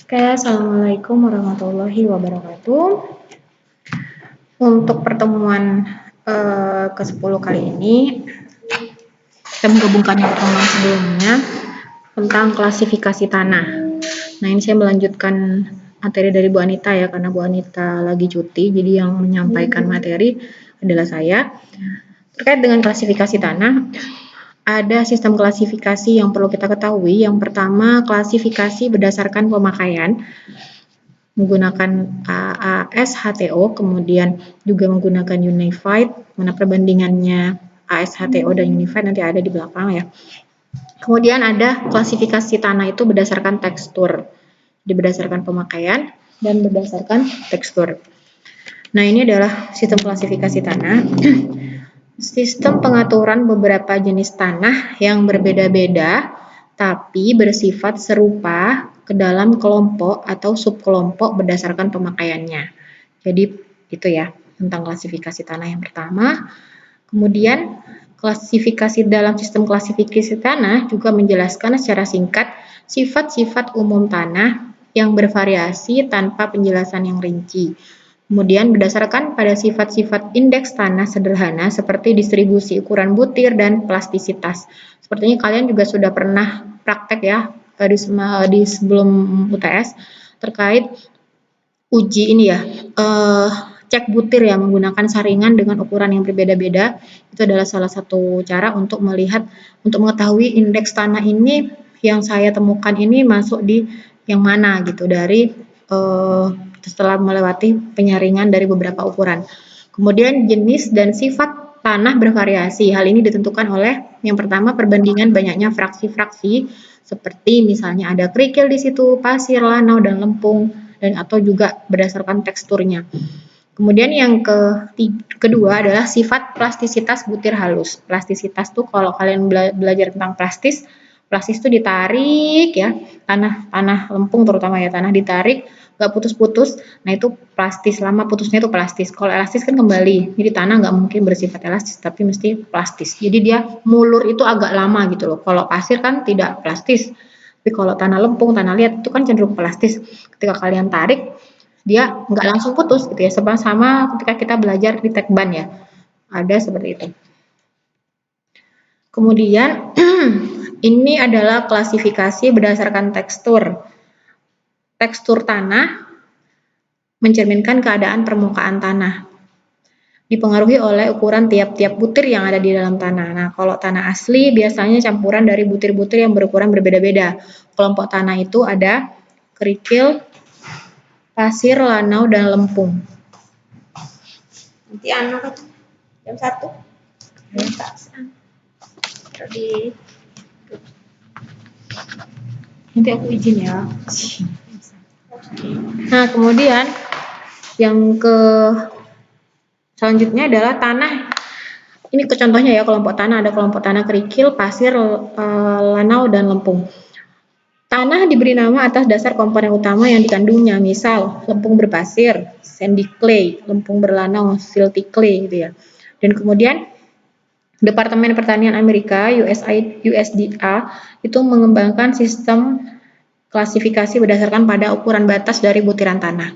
Oke, Assalamualaikum warahmatullahi wabarakatuh. Untuk pertemuan ke-10 kali ini, kita menggabungkan yang pertemuan sebelumnya tentang klasifikasi tanah. Nah, ini saya melanjutkan materi dari Bu Anita ya, karena Bu Anita lagi cuti, jadi yang menyampaikan materi adalah saya. Terkait dengan klasifikasi tanah, ada sistem klasifikasi yang perlu kita ketahui. Yang pertama, klasifikasi berdasarkan pemakaian menggunakan ASHTO, kemudian juga menggunakan Unified, mana perbandingannya ASHTO dan Unified nanti ada di belakang ya. Kemudian ada klasifikasi tanah itu berdasarkan tekstur, berdasarkan pemakaian dan berdasarkan tekstur. Nah, ini adalah sistem klasifikasi tanah. Sistem pengaturan beberapa jenis tanah yang berbeda-beda tapi bersifat serupa ke dalam kelompok atau subkelompok berdasarkan pemakaiannya. Jadi itu ya tentang klasifikasi tanah yang pertama. Kemudian klasifikasi dalam sistem klasifikasi tanah juga menjelaskan secara singkat sifat-sifat umum tanah yang bervariasi tanpa penjelasan yang rinci. Kemudian berdasarkan pada sifat-sifat indeks tanah sederhana seperti distribusi ukuran butir dan plastisitas. Sepertinya kalian juga sudah pernah praktek ya di sebelum UTS terkait uji ini ya, cek butir ya menggunakan saringan dengan ukuran yang berbeda-beda. Itu adalah salah satu cara untuk mengetahui indeks tanah ini yang saya temukan ini masuk di yang mana gitu dari setelah melewati penyaringan dari beberapa ukuran. Kemudian jenis dan sifat tanah bervariasi. Hal ini ditentukan oleh yang pertama perbandingan banyaknya fraksi-fraksi seperti misalnya ada kerikil di situ, pasir, lanau dan lempung dan atau juga berdasarkan teksturnya. Kemudian yang kedua adalah sifat plastisitas butir halus. Plastisitas tuh kalau kalian belajar tentang plastis itu ditarik ya, tanah lempung terutama ya, tanah ditarik nggak putus-putus, nah itu plastis, lama putusnya itu plastis. Kalau elastis kan kembali, jadi tanah nggak mungkin bersifat elastis, tapi mesti plastis. Jadi dia mulur itu agak lama gitu loh. Kalau pasir kan tidak plastis, tapi kalau tanah lempung, tanah liat itu kan cenderung plastis. Ketika kalian tarik, dia nggak langsung putus gitu ya, sama ketika kita belajar di tekban ya, ada seperti itu. Kemudian ini adalah klasifikasi berdasarkan tekstur. Tekstur tanah mencerminkan keadaan permukaan tanah. Dipengaruhi oleh ukuran tiap-tiap butir yang ada di dalam tanah. Nah, kalau tanah asli biasanya campuran dari butir-butir yang berukuran berbeda-beda. Kelompok tanah itu ada kerikil, pasir, lanau, dan lempung. Nanti anak jam 1. Nanti aku izin ya. Nah, kemudian yang selanjutnya adalah tanah. Ini contohnya ya, kelompok tanah, ada kelompok tanah kerikil, pasir, lanau, dan lempung. Tanah diberi nama atas dasar komponen utama yang dikandungnya, misal lempung berpasir, sandy clay, lempung berlanau, silty clay gitu ya. Dan kemudian Departemen Pertanian Amerika USDA itu mengembangkan sistem klasifikasi berdasarkan pada ukuran batas dari butiran tanah.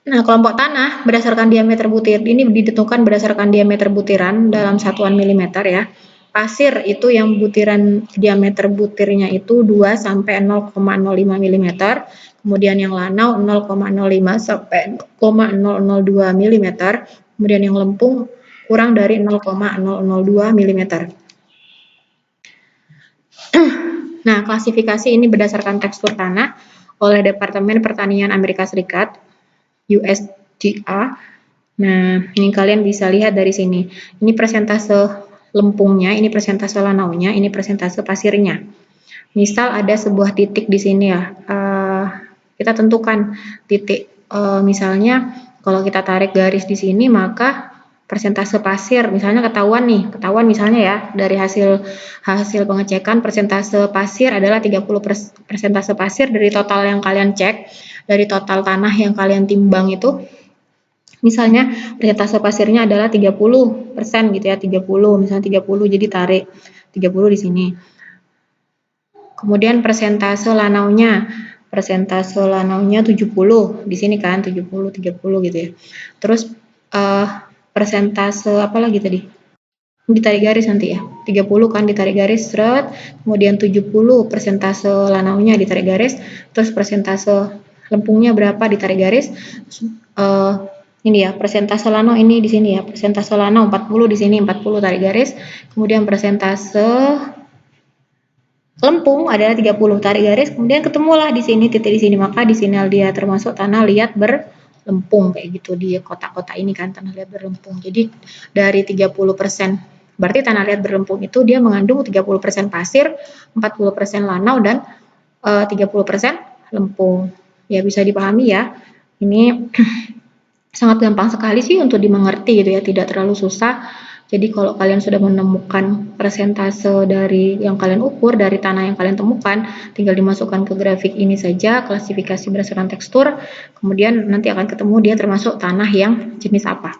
Nah, kelompok tanah berdasarkan diameter butir ini ditentukan berdasarkan diameter butiran dalam satuan milimeter ya. Pasir itu yang butiran diameter butirnya itu 2 sampai 0,05 mm. Kemudian yang lanau 0,05 sampai 0,002 mm. Kemudian yang lempung kurang dari 0,002 mm. Nah, klasifikasi ini berdasarkan tekstur tanah oleh Departemen Pertanian Amerika Serikat, USDA. Nah, ini kalian bisa lihat dari sini. Ini persentase lempungnya, ini persentase lanaunya, ini persentase pasirnya. Misal ada sebuah titik di sini ya, kita tentukan titik. Misalnya kalau kita tarik garis di sini, maka persentase pasir misalnya ketahuan misalnya ya dari hasil pengecekan persentase pasir adalah 30%. Persentase pasir dari total yang kalian cek, dari total tanah yang kalian timbang itu misalnya persentase pasirnya adalah 30% gitu ya, 30 misalnya 30, jadi tarik 30 di sini. Kemudian persentase lanaunya persentase lanaunya 70, di sini kan 70, 30 gitu ya. Terus persentase apa lagi tadi? Ditarik garis nanti ya, 30 kan ditarik garis, seret, kemudian 70 persentase lanaunya ditarik garis, terus persentase lempungnya berapa ditarik garis, ini ya persentase lanau ini di sini ya, persentase lanau 40 di sini, 40 tarik garis, kemudian persentase lempung adalah 30 tarik garis, kemudian ketemulah di sini titik di sini, maka di sini dia termasuk tanah liat berlempung kayak gitu di kotak-kotak ini kan, tanah liat berlempung. Jadi dari 30%, berarti tanah liat berlempung itu dia mengandung 30% pasir, 40% lanau dan 30% lempung. Ya bisa dipahami ya. Ini sangat gampang sekali sih untuk dimengerti gitu ya, tidak terlalu susah. Jadi kalau kalian sudah menemukan persentase dari yang kalian ukur dari tanah yang kalian temukan, tinggal dimasukkan ke grafik ini saja, klasifikasi berdasarkan tekstur, kemudian nanti akan ketemu dia termasuk tanah yang jenis apa.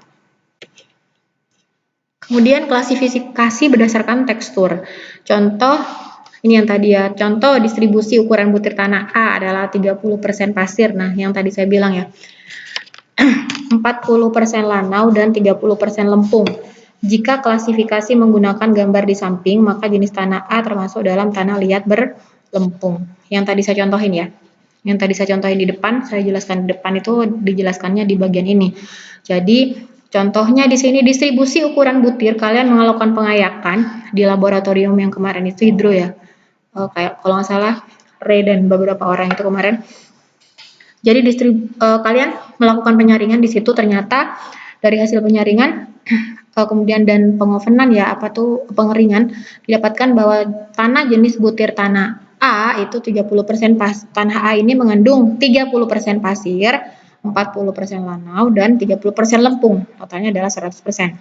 Kemudian klasifikasi berdasarkan tekstur. Contoh, ini yang tadi ya, contoh distribusi ukuran butir tanah A adalah 30% pasir. Nah, yang tadi saya bilang ya, 40% lanau dan 30% lempung. Jika klasifikasi menggunakan gambar di samping, maka jenis tanah A termasuk dalam tanah liat berlempung. Yang tadi saya contohin ya. Yang tadi saya contohin di depan, saya jelaskan di depan itu dijelaskannya di bagian ini. Jadi, contohnya di sini distribusi ukuran butir, kalian melakukan pengayakan di laboratorium yang kemarin itu hidro ya. Kayak kalau nggak salah, Ray dan beberapa orang itu kemarin. Jadi kalian melakukan penyaringan di situ, ternyata dari hasil penyaringan kemudian dan pengovenan ya, pengeringan, didapatkan bahwa tanah jenis butir tanah A itu 30% tanah A ini mengandung 30% pasir, 40% lanau dan 30% lempung. Totalnya adalah 100%.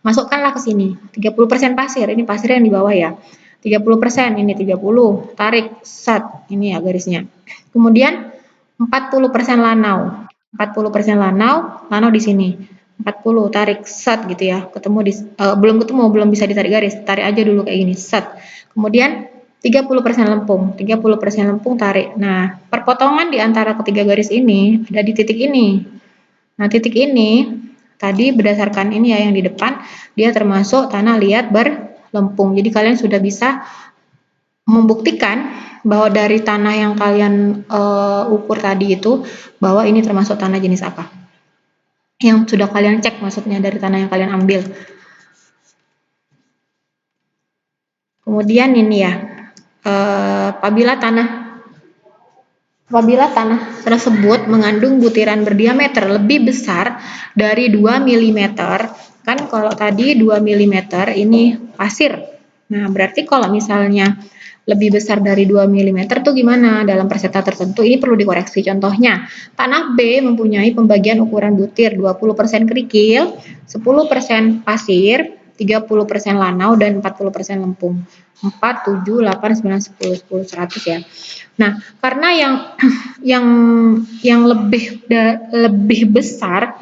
Masukkanlah ke sini, 30% pasir, ini pasir yang di bawah ya. 30%, ini 30, tarik, sat, ini ya garisnya. Kemudian 40% lanau. 40% lanau di sini. 40 tarik sat gitu ya. Belum bisa ditarik garis. Tarik aja dulu kayak gini, sat. Kemudian 30% lempung. 30% lempung tarik. Nah, perpotongan di antara ketiga garis ini ada di titik ini. Nah, titik ini tadi berdasarkan ini ya yang di depan, dia termasuk tanah liat berlempung. Jadi kalian sudah bisa membuktikan bahwa dari tanah yang kalian ukur tadi itu, bahwa ini termasuk tanah jenis apa. Yang sudah kalian cek maksudnya dari tanah yang kalian ambil. Kemudian ini ya, apabila tanah tersebut mengandung butiran berdiameter lebih besar dari 2 mm, kan kalau tadi 2 mm ini pasir. Nah, berarti kalau misalnya lebih besar dari 2 mm tuh gimana dalam persentase tertentu, ini perlu dikoreksi. Contohnya, tanah B mempunyai pembagian ukuran butir 20% kerikil, 10% pasir, 30% lanau, dan 40% lempung. 4, 7, 8, 9, 10, 10, 100 ya. Nah, karena yang lebih besar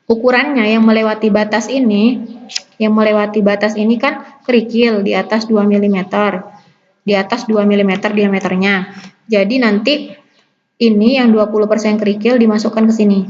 ukurannya yang melewati batas ini kan kerikil di atas 2 mm. Di atas 2 mm diameternya. Jadi nanti ini yang 20% kerikil dimasukkan ke sini.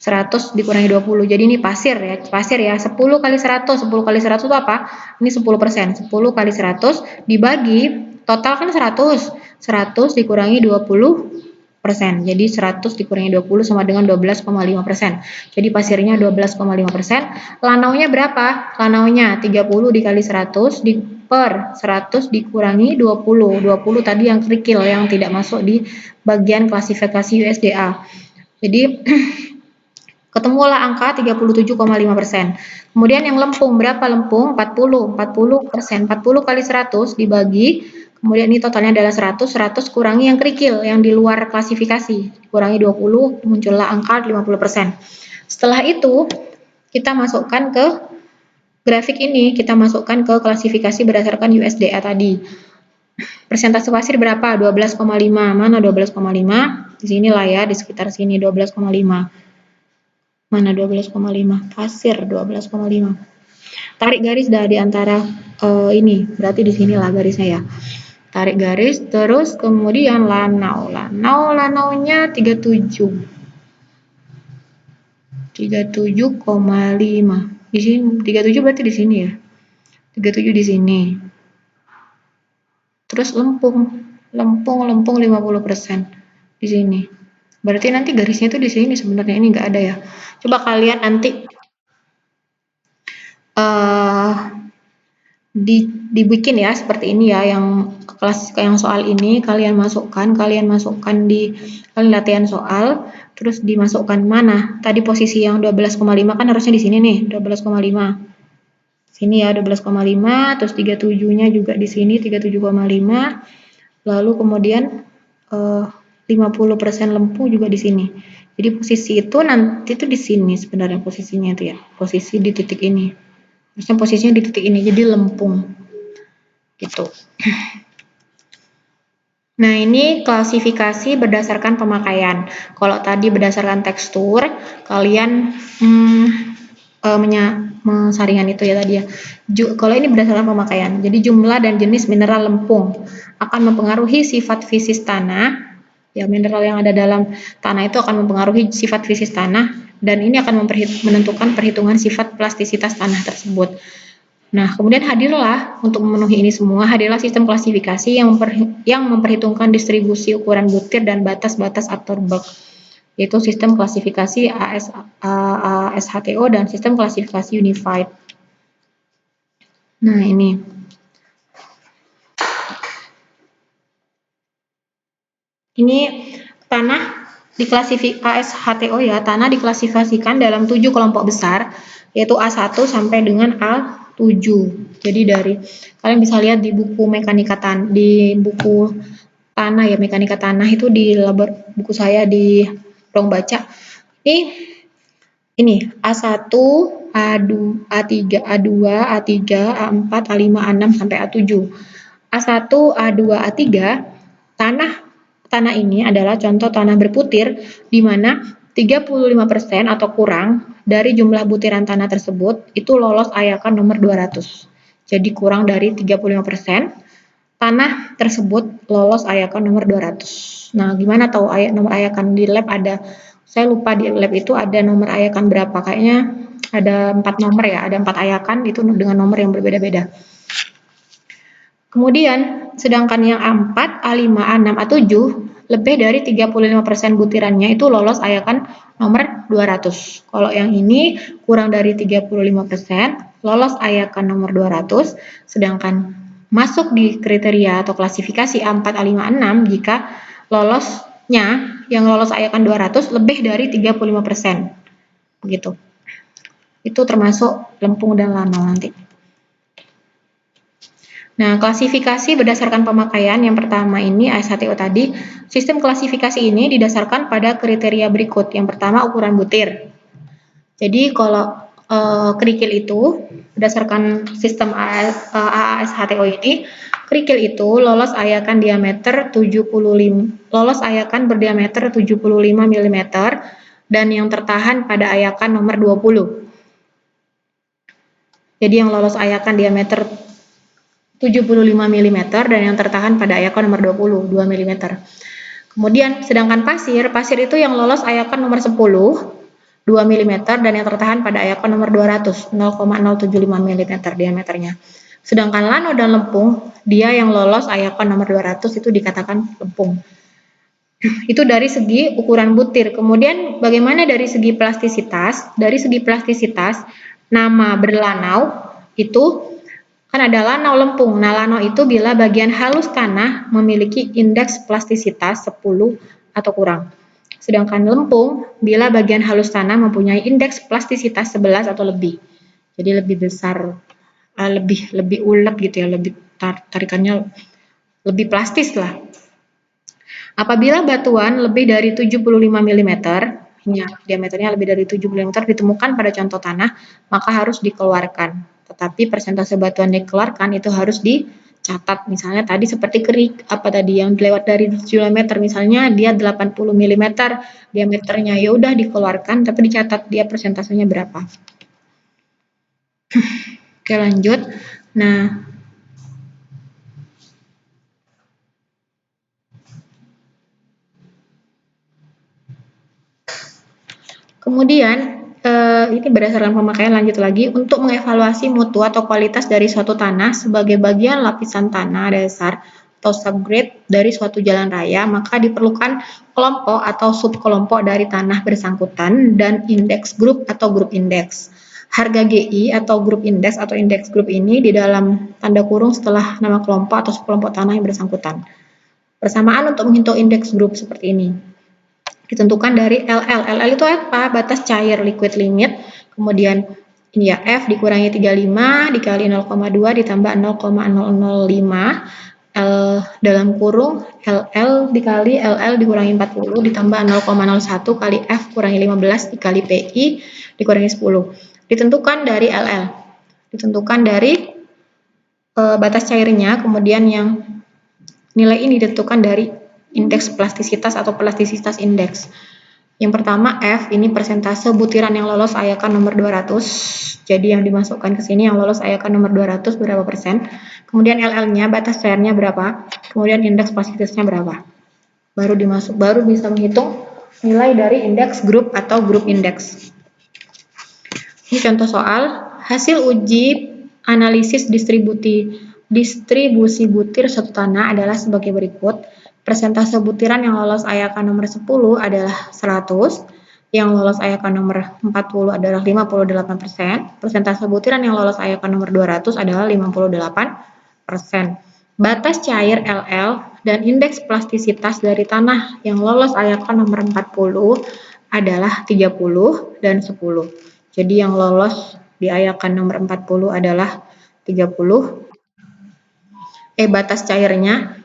100 dikurangi 20. Jadi ini pasir ya. 10 kali 100. 10 kali 100 itu apa? Ini 10%. 10 kali 100 dibagi, total kan 100. 100 dikurangi 20%. Jadi 100 dikurangi 20 sama dengan 12,5%. Jadi pasirnya 12,5%. Lanaunya berapa? Lanaunya 30 dikali 100 per 100 dikurangi 20. 20 tadi yang kerikil yang tidak masuk di bagian klasifikasi USDA. Jadi ketemulah angka 37,5%. Kemudian yang lempung, berapa lempung? 40%. 40 kali 100 dibagi, kemudian ini totalnya adalah 100. 100 kurangi yang kerikil, yang di luar klasifikasi. Kurangi 20, muncullah angka 50%. Setelah itu, kita masukkan ke grafik ini, kita masukkan ke klasifikasi berdasarkan USDA tadi. Persentase pasir berapa? 12,5. Mana 12,5? Di sinilah ya, di sekitar sini 12,5. Mana 12,5? Pasir 12,5. Tarik garis dah di antara ini, berarti di sinilah garisnya ya. tarik garis, terus kemudian lanaunya 37,5. Di sini 37 berarti di sini ya. 37 di sini. Terus lempung 50% di sini. Berarti nanti garisnya itu di sini sebenarnya, ini enggak ada ya. Coba kalian nanti dibikin ya seperti ini ya, yang kelas yang soal ini kalian masukkan di kalian latihan soal, terus dimasukkan mana tadi posisi yang 12,5 kan harusnya di sini nih 12,5 sini ya 12,5, terus 37-nya juga di sini 37,5, lalu kemudian 50% lempung juga di sini. Jadi posisi itu nanti itu di sini sebenarnya posisinya itu ya, posisi di titik ini. Harusnya posisinya di titik ini, jadi lempung gitu. Nah, ini klasifikasi berdasarkan pemakaian. Kalau tadi berdasarkan tekstur, kalian saringan itu ya tadi ya. Kalau ini berdasarkan pemakaian, jadi jumlah dan jenis mineral lempung akan mempengaruhi sifat fisis tanah. Ya, mineral yang ada dalam tanah itu akan mempengaruhi sifat fisis tanah, dan ini akan menentukan perhitungan sifat plastisitas tanah tersebut. Nah, kemudian hadirlah untuk memenuhi ini semua, hadirlah sistem klasifikasi yang memperhitungkan distribusi ukuran butir dan batas-batas Apter-Berg, yaitu sistem klasifikasi ASHTO dan sistem klasifikasi Unified. Nah, ini. Ini tanah ASHTO ya, tanah diklasifikasikan dalam 7 kelompok besar, yaitu A1 sampai dengan A7. Jadi kalian bisa lihat di buku buku tanah ya, mekanika tanah itu di buku saya di ruang baca. Ini A1, A2, A3, A2, A3, A4, A5, A6 sampai A7. A1, A2, A3 tanah ini adalah contoh tanah berputir di mana 35% atau kurang dari jumlah butiran tanah tersebut itu lolos ayakan nomor 200. Jadi kurang dari 35% tanah tersebut lolos ayakan nomor 200. Nah, gimana tahu nomor ayakan di lab ada? Saya lupa di lab itu ada nomor ayakan berapa. Kayaknya ada 4 nomor ya, ada 4 ayakan itu dengan nomor yang berbeda-beda. Kemudian, sedangkan yang A4, A5, A6, A7 lebih dari 35% butirannya itu lolos ayakan nomor 200. Kalau yang ini kurang dari 35%, lolos ayakan nomor 200, sedangkan masuk di kriteria atau klasifikasi A4, A5, A6 jika lolosnya yang lolos ayakan 200 lebih dari 35%. Begitu. Itu termasuk lempung dan lanau nanti. Nah, klasifikasi berdasarkan pemakaian yang pertama ini ASHTO tadi, sistem klasifikasi ini didasarkan pada kriteria berikut. Yang pertama ukuran butir. Jadi kalau kerikil itu berdasarkan sistem ASHTO ini, kerikil itu lolos ayakan berdiameter 75 mm dan yang tertahan pada ayakan nomor 20. Jadi yang lolos ayakan diameter 75 mm dan yang tertahan pada ayakan nomor 20, 2 mm. Kemudian sedangkan pasir itu yang lolos ayakan nomor 10, 2 mm dan yang tertahan pada ayakan nomor 200, 0,075 mm diameternya. Sedangkan lano dan lempung, dia yang lolos ayakan nomor 200 itu dikatakan lempung. Itu dari segi ukuran butir. Kemudian bagaimana dari segi plastisitas? Dari segi plastisitas, nama berlanau itu kan ada lanau lempung. Nah, lanau itu bila bagian halus tanah memiliki indeks plastisitas 10 atau kurang. Sedangkan lempung bila bagian halus tanah mempunyai indeks plastisitas 11 atau lebih. Jadi lebih besar, lebih ulet gitu ya, lebih tarikannya lebih plastis lah. Apabila batuan lebih dari 75 mm, diameternya lebih dari 70 mm ditemukan pada contoh tanah, maka harus dikeluarkan. Tetapi persentase batuan dikeluarkan itu harus dicatat. Misalnya tadi seperti yang lewat dari 7 meter, misalnya dia 80 mm diameternya, ya udah dikeluarkan tapi dicatat dia persentasenya berapa. Oke, lanjut. Nah, Kemudian ini berdasarkan pemakaian, lanjut lagi, untuk mengevaluasi mutu atau kualitas dari suatu tanah sebagai bagian lapisan tanah dasar atau subgrade dari suatu jalan raya, maka diperlukan kelompok atau subkelompok dari tanah bersangkutan dan indeks grup atau grup indeks. Harga GI atau grup indeks atau indeks grup ini di dalam tanda kurung setelah nama kelompok atau subkelompok tanah yang bersangkutan. Persamaan untuk menghitung indeks grup seperti ini. Ditentukan dari LL. LL itu apa? Batas cair liquid limit. Kemudian ini ya, F dikurangi 35 dikali 0,2 ditambah 0,005 L dalam kurung LL dikali LL dikurangi 40 ditambah 0,01 kali F kurangi 15 dikali PI dikurangi 10. Ditentukan dari LL. Ditentukan dari batas cairnya, kemudian yang nilai ini ditentukan dari indeks plastisitas atau plastisitas indeks. Yang pertama F, ini persentase butiran yang lolos ayakan nomor 200. Jadi yang dimasukkan ke sini yang lolos ayakan nomor 200 berapa persen. Kemudian LL-nya, batas cairnya berapa. Kemudian indeks plastisitasnya berapa. Baru bisa menghitung nilai dari indeks grup atau grup indeks. Ini contoh soal, hasil uji analisis distribusi butir suatu tanah adalah sebagai berikut. Persentase butiran yang lolos ayakan nomor 10 adalah 100, yang lolos ayakan nomor 40 adalah 58%, persentase butiran yang lolos ayakan nomor 200 adalah 58%. Batas cair LL dan indeks plastisitas dari tanah yang lolos ayakan nomor 40 adalah 30 dan 10. Jadi yang lolos di ayakan nomor 40 adalah 30. Batas cairnya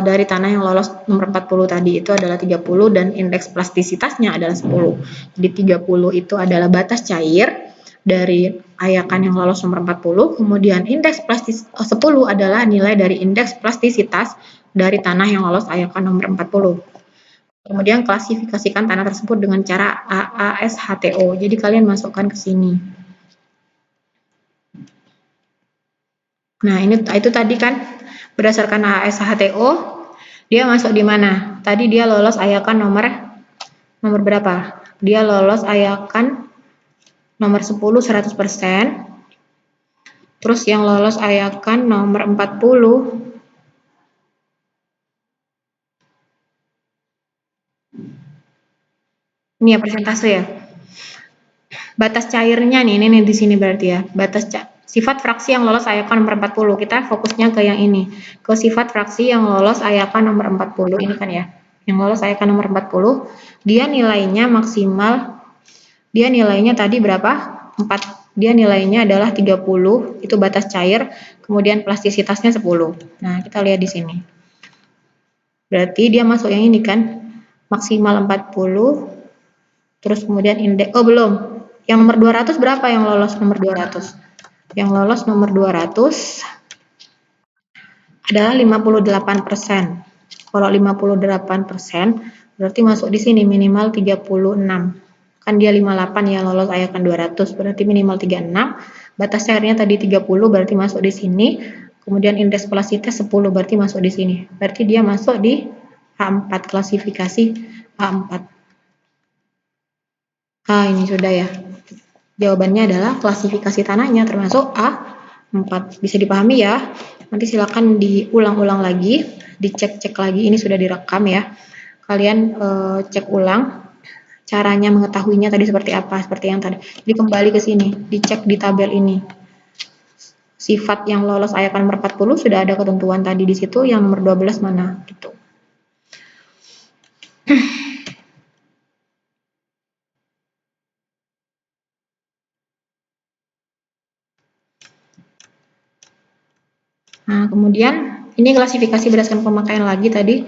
dari tanah yang lolos nomor 40 tadi itu adalah 30 dan indeks plastisitasnya adalah 10. Jadi 30 itu adalah batas cair dari ayakan yang lolos nomor 40, kemudian indeks 10 adalah nilai dari indeks plastisitas dari tanah yang lolos ayakan nomor 40. Kemudian klasifikasikan tanah tersebut dengan cara AASHTO. Jadi kalian masukkan ke sini. Nah, itu tadi kan berdasarkan AASHTO, dia masuk di mana? Tadi dia lolos ayakan nomor berapa? Dia lolos ayakan nomor 10 100%. Terus yang lolos ayakan nomor 40 ini ya persentase ya. Batas cairnya nih, ini di sini berarti ya. Sifat fraksi yang lolos ayakan nomor 40. Kita fokusnya ke yang ini. Ke sifat fraksi yang lolos ayakan nomor 40 ini kan ya. Yang lolos ayakan nomor 40, dia nilainya maksimal, dia nilainya tadi berapa? 4. Dia nilainya adalah 30, itu batas cair, kemudian plastisitasnya 10. Nah, kita lihat di sini. Berarti dia masuk yang ini kan, maksimal 40, terus kemudian indeks, oh belum, yang nomor 200 berapa yang lolos nomor 200? Yang lolos nomor 200 adalah 58%. Kalau 58% berarti masuk di sini minimal 36. Kan dia 58 ya lolos ayakan 200, berarti minimal 36. Batas cairnya tadi 30 berarti masuk di sini. Kemudian indeks plastisitas 10 berarti masuk di sini. Berarti dia masuk di A4, klasifikasi A4. Ini sudah ya. Jawabannya adalah klasifikasi tanahnya termasuk A4. Bisa dipahami ya. Nanti silakan diulang-ulang lagi, dicek-cek lagi. Ini sudah direkam ya. Kalian cek ulang caranya mengetahuinya tadi seperti apa, seperti yang tadi. Jadi kembali ke sini, dicek di tabel ini. Sifat yang lolos ayakan nomor 40 sudah ada ketentuan tadi di situ, yang nomor 12 mana gitu. Nah, kemudian ini klasifikasi berdasarkan pemakaian lagi tadi.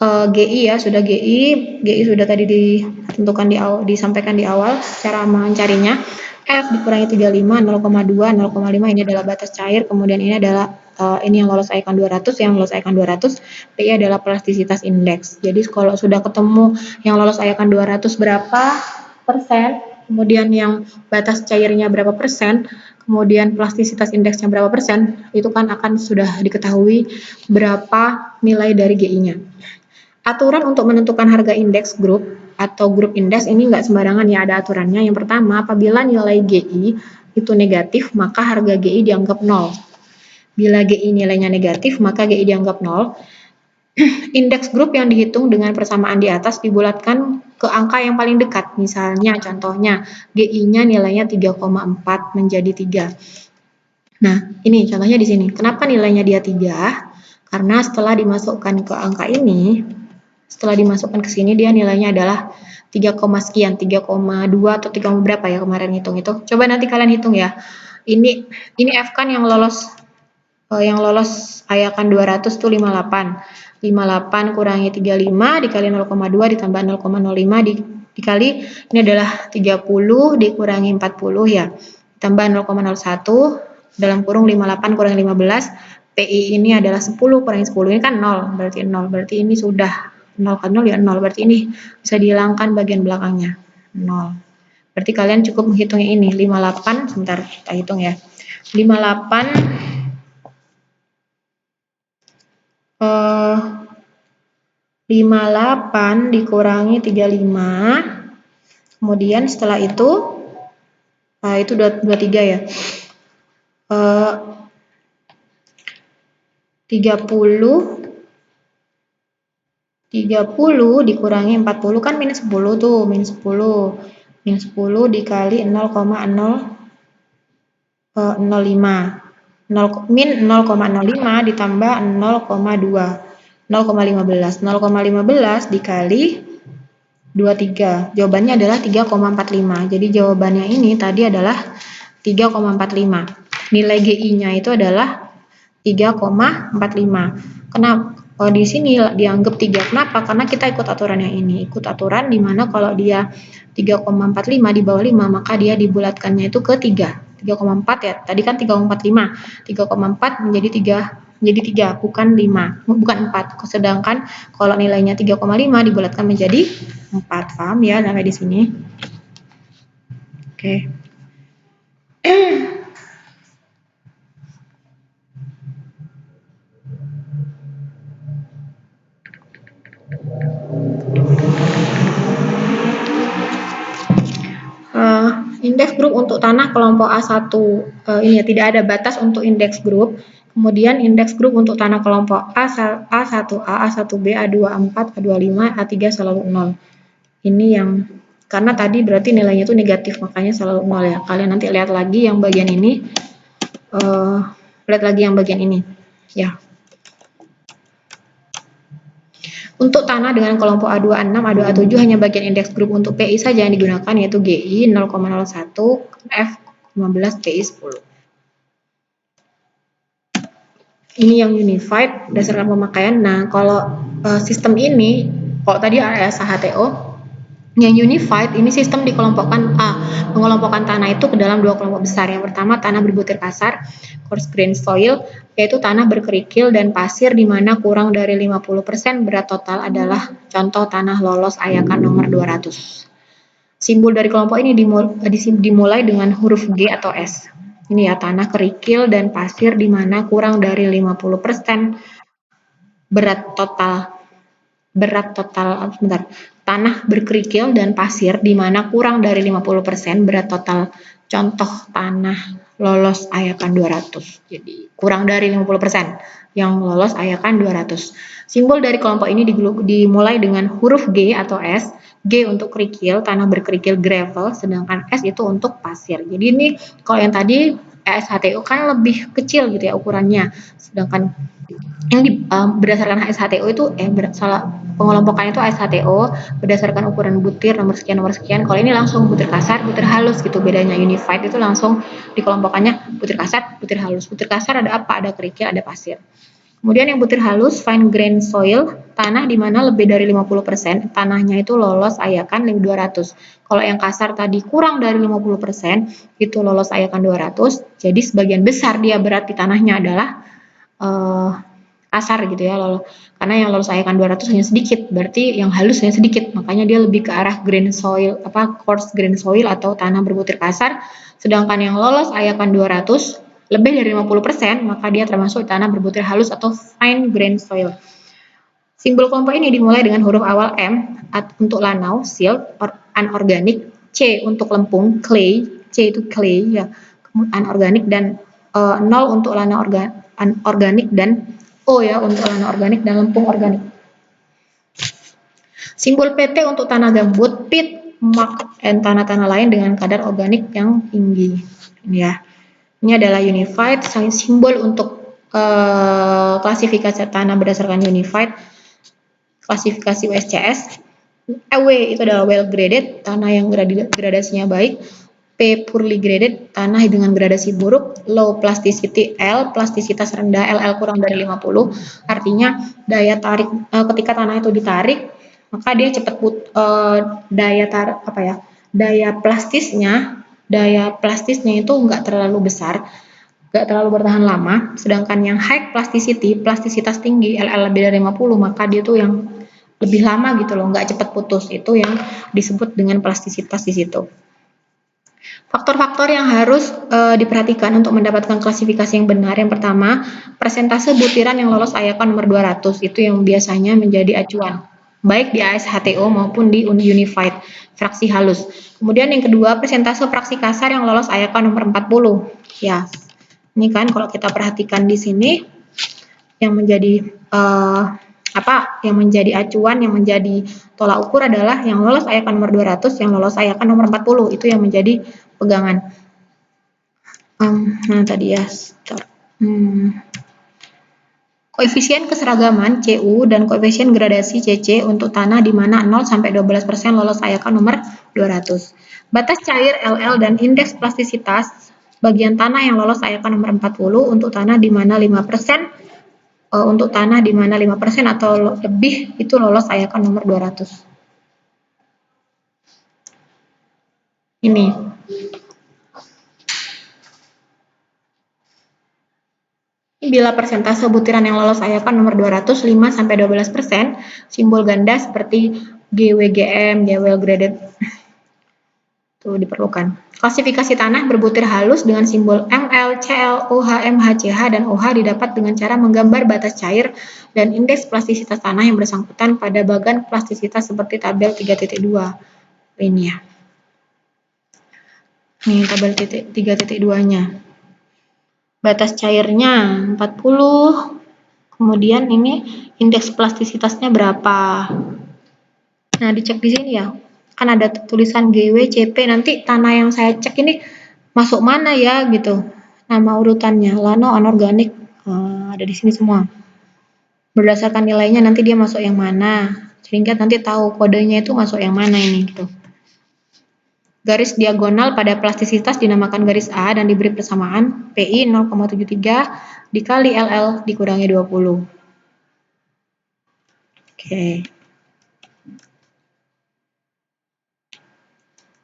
GI ya, sudah GI sudah tadi ditentukan disampaikan di awal cara mencarinya. F dikurangi 35, 0,2, 0,5 ini adalah batas cair, kemudian ini adalah ini yang lolos ayakan 200, yang lolos ayakan 200, PI adalah plastisitas indeks. Jadi kalau sudah ketemu yang lolos ayakan 200 berapa persen, kemudian yang batas cairnya berapa persen, kemudian plastisitas indeksnya berapa persen, itu kan akan sudah diketahui berapa nilai dari GI-nya. Aturan untuk menentukan harga indeks grup atau grup indeks ini nggak sembarangan ya, ada aturannya. Yang pertama, apabila nilai GI itu negatif, maka harga GI dianggap 0. Bila GI nilainya negatif, maka GI dianggap 0. Indeks grup yang dihitung dengan persamaan di atas dibulatkan ke angka yang paling dekat. Misalnya, contohnya, GI-nya nilainya 3,4 menjadi 3. Nah, ini contohnya di sini. Kenapa nilainya dia 3? Karena setelah dimasukkan ke angka ini, setelah dimasukkan ke sini, dia nilainya adalah 3, sekian, 3,2 atau 3 berapa ya kemarin hitung itu. Coba nanti kalian hitung ya. Ini F kan yang lolos ayakan 200 tuh 58. 58 kurangi 35 dikali 0,2 ditambah 0,05 dikali ini adalah 30 dikurangi 40 ya. Ditambah 0,01 dalam kurung 58 kurangi 15. PI ini adalah 10 kurangi 10. Ini kan 0, berarti 0. Berarti ini sudah 0 kan 0 ya 0. Berarti ini bisa dihilangkan bagian belakangnya. 0. Berarti kalian cukup menghitungnya ini. 58, sebentar kita hitung ya. 58 58 dikurangi 35, kemudian setelah itu 23 ya, 30 dikurangi 40 kan minus 10 tuh, minus 10 dikali 0,005 min 0,05 ditambah 0,2 0,15 dikali 23, jawabannya adalah 3,45. jadi jawabannya ini tadi adalah 3,45. nilai GI-nya itu adalah 3,45. Kenapa? Di sini dianggap 3. Kenapa? Karena kita ikut aturan yang ini. Ikut aturan di mana kalau dia 3,45 di bawah 5, maka dia dibulatkannya itu ke 3. 3,4 ya. Tadi kan 3,45. 3,4 menjadi 3, bukan 5, bukan 4. Sedangkan kalau nilainya 3,5 dibulatkan menjadi 4. Paham ya sampai di sini? Oke. Indeks grup untuk tanah kelompok A1 ini ya, tidak ada batas untuk indeks grup. Kemudian indeks grup untuk tanah kelompok A1A, A1B, A2, A4, A25, A3 selalu 0. Ini yang karena tadi berarti nilainya itu negatif, makanya selalu 0 ya. Kalian nanti lihat lagi yang bagian ini. Lihat lagi yang bagian ini. Ya. Untuk tanah dengan kelompok A26, A2, A7 hanya bagian indeks grup untuk PI saja yang digunakan, yaitu GI 0,01, F15, PI 10. Ini yang unified berdasarkan pemakaian. Nah, kalau sistem ini, kalau tadi AS HTO, yang unified ini sistem dikelompokkan mengelompokkan tanah itu ke dalam 2 kelompok besar. Yang pertama tanah berbutir kasar, coarse grain soil, yaitu tanah berkerikil dan pasir di mana kurang dari 50% berat total adalah contoh tanah lolos ayakan nomor 200. Simbol dari kelompok ini dimulai dengan huruf G atau S. Ini ya, tanah kerikil dan pasir di mana kurang dari 50% berat total. Tanah berkerikil dan pasir di mana kurang dari 50% berat total. Contoh tanah lolos ayakan 200. Jadi kurang dari 50% yang lolos ayakan 200. Simbol dari kelompok ini dimulai dengan huruf G atau S. G untuk kerikil, tanah berkerikil gravel, sedangkan S itu untuk pasir. Jadi ini kalau yang tadi SHTO kan lebih kecil gitu ya ukurannya. Sedangkan yang berdasarkan SHTO itu pengelompokannya itu SHTO berdasarkan ukuran butir nomor sekian. Kalau ini langsung butir kasar, butir halus gitu bedanya. Unified itu langsung dikelompokkannya butir kasar, butir halus. Butir kasar ada apa? Ada kerikil, ada pasir. Kemudian yang butir halus, fine grain soil, tanah di mana lebih dari 50%, tanahnya itu lolos ayakan 200. Kalau yang kasar tadi kurang dari 50%, itu lolos ayakan 200. Jadi sebagian besar dia berat di tanahnya adalah kasar gitu ya, karena yang lolos ayakan 200 hanya sedikit, berarti yang halus hanya sedikit, makanya dia lebih ke arah grain soil, coarse grain soil atau tanah berbutir kasar. Sedangkan yang lolos ayakan 200 lebih dari 50%, maka dia termasuk tanah berbutir halus atau fine grain soil. Simbol kelompok ini dimulai dengan huruf awal M untuk lanau, silt, anorganik, C untuk lempung, clay, C itu clay ya, anorganik, dan 0 untuk lanau organik, dan O ya untuk lanau organik dan lempung organik. Simbol PT untuk tanah gambut, peat, muck, dan tanah-tanah lain dengan kadar organik yang tinggi. Ya, ini adalah unified. Simbol untuk klasifikasi tanah berdasarkan unified, klasifikasi USCS. W itu adalah well graded, tanah yang gradasinya baik. P poorly graded, tanah dengan gradasi buruk. Low plasticity, L plastisitas rendah, LL kurang dari 50. Artinya daya tarik ketika tanah itu ditarik, maka dia cepat daya plastisnya itu enggak terlalu besar, enggak terlalu bertahan lama. Sedangkan yang high plasticity, plastisitas tinggi, LL lebih dari 50, maka dia tuh yang lebih lama gitu loh, enggak cepat putus. Itu yang disebut dengan plastisitas di situ. Faktor-faktor yang harus diperhatikan untuk mendapatkan klasifikasi yang benar. Yang pertama, persentase butiran yang lolos IACA nomor 200, itu yang biasanya menjadi acuan, baik di ASHTO maupun di Unified, fraksi halus. Kemudian yang kedua, persentase fraksi kasar yang lolos IACA nomor 40. Ya, ini kan kalau kita perhatikan di sini, yang menjadi yang menjadi acuan, yang menjadi tolak ukur adalah yang lolos IACA nomor 200, yang lolos IACA nomor 40, itu yang menjadi pegangan. Nah tadi ya, koefisien keseragaman CU dan koefisien gradasi CC untuk tanah di mana 0 sampai 12% lolos IACA nomor 200. Batas cair LL dan indeks plastisitas bagian tanah yang lolos IACA nomor 40 untuk tanah di mana 5% untuk tanah di mana 5% atau lebih itu lolos IACA nomor 200. Ini. Bila persentase butiran yang lolos IACA nomor 200 5-12%, simbol ganda seperti GWGM, well graded itu diperlukan. Klasifikasi tanah berbutir halus dengan simbol ML, CL, OH, MH, CH, dan OH didapat dengan cara menggambar batas cair dan indeks plastisitas tanah yang bersangkutan pada bagan plastisitas seperti tabel 3.2 ini ya. Ini tabel 3.2-nya. Batas cairnya 40, kemudian ini indeks plastisitasnya berapa. Nah, dicek di sini ya. Kan ada tulisan GWCP, nanti tanah yang saya cek ini masuk mana ya gitu. Nama urutannya, lano, anorganik, ada di sini semua. Berdasarkan nilainya nanti dia masuk yang mana, sehingga nanti tahu kodenya itu masuk yang mana ini gitu. Garis diagonal pada plastisitas dinamakan garis A dan diberi persamaan PI 0,73 dikali LL dikurangi 20. Oke.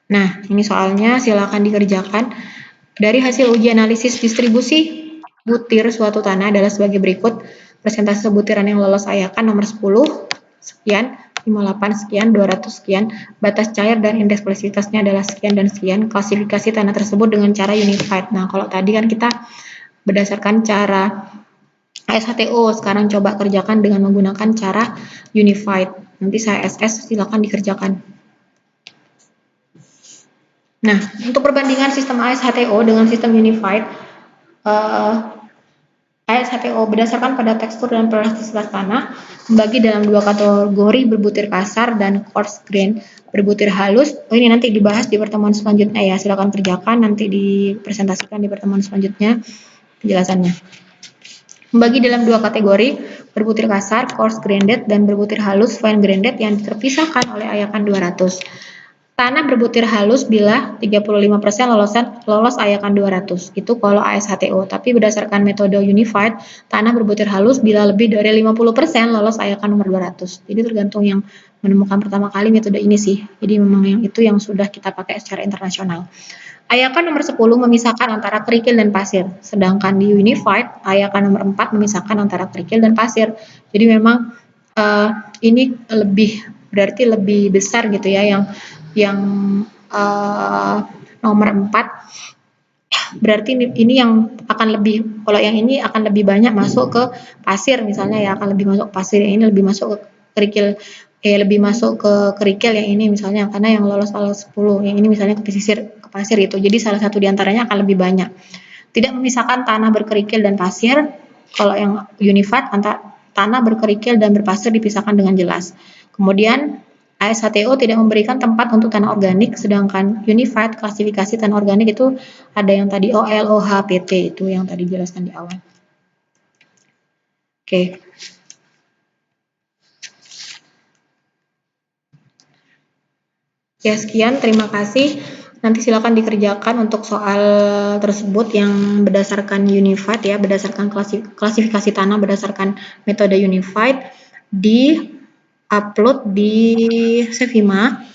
Nah, ini soalnya silakan dikerjakan. Dari hasil uji analisis distribusi butir suatu tanah adalah sebagai berikut. Persentase butiran yang lolos IACA nomor 10 sekian, 58 sekian, 200 sekian. Batas cair dan indeks plastisitasnya adalah sekian dan sekian. Klasifikasi tanah tersebut dengan cara unified. Nah, kalau tadi kan kita berdasarkan cara ASHTO, sekarang coba kerjakan dengan menggunakan cara unified. Nanti saya SS, silakan dikerjakan. Nah, untuk perbandingan sistem ASHTO dengan sistem unified, ASHTO berdasarkan pada tekstur dan plastisitas tanah membagi dalam dua kategori, berbutir kasar dan coarse grain. Berbutir halus, ini nanti dibahas di pertemuan selanjutnya ya, silakan kerjakan, nanti dipresentasikan di pertemuan selanjutnya penjelasannya. Membagi dalam dua kategori, berbutir kasar, coarse grained, dan berbutir halus, fine grained, yang terpisahkan oleh IACA 200. Tanah berbutir halus bila 35% lolos IACA 200. Itu kalau ASHTO. Tapi berdasarkan metode unified, tanah berbutir halus bila lebih dari 50% lolos IACA nomor 200. Jadi tergantung yang menemukan pertama kali metode ini sih. Jadi memang yang itu yang sudah kita pakai secara internasional. IACA nomor 10 memisahkan antara kerikil dan pasir. Sedangkan di unified, IACA nomor 4 memisahkan antara kerikil dan pasir. Jadi memang ini berarti lebih besar gitu ya, yang nomor 4 berarti ini yang akan lebih, kalau yang ini akan lebih banyak masuk ke pasir misalnya ya, akan lebih masuk pasir, yang ini lebih masuk ke kerikil, lebih masuk ke kerikil yang ini misalnya, karena yang lolos 10, yang ini misalnya ke pasir itu. Jadi salah satu diantaranya akan lebih banyak. Tidak memisahkan tanah berkerikil dan pasir. Kalau yang unified, tanah berkerikil dan berpasir dipisahkan dengan jelas. Kemudian ASHTO tidak memberikan tempat untuk tanah organik, sedangkan unified klasifikasi tanah organik itu ada yang tadi OL, OH, PT, itu yang tadi dijelaskan di awal. Oke. Ya, sekian, terima kasih. Nanti silakan dikerjakan untuk soal tersebut yang berdasarkan unified ya, berdasarkan klasifikasi tanah berdasarkan metode unified, di upload di Sevima,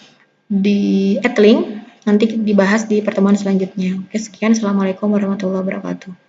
di Edlink, nanti dibahas di pertemuan selanjutnya. Oke, sekian. Assalamualaikum warahmatullahi wabarakatuh.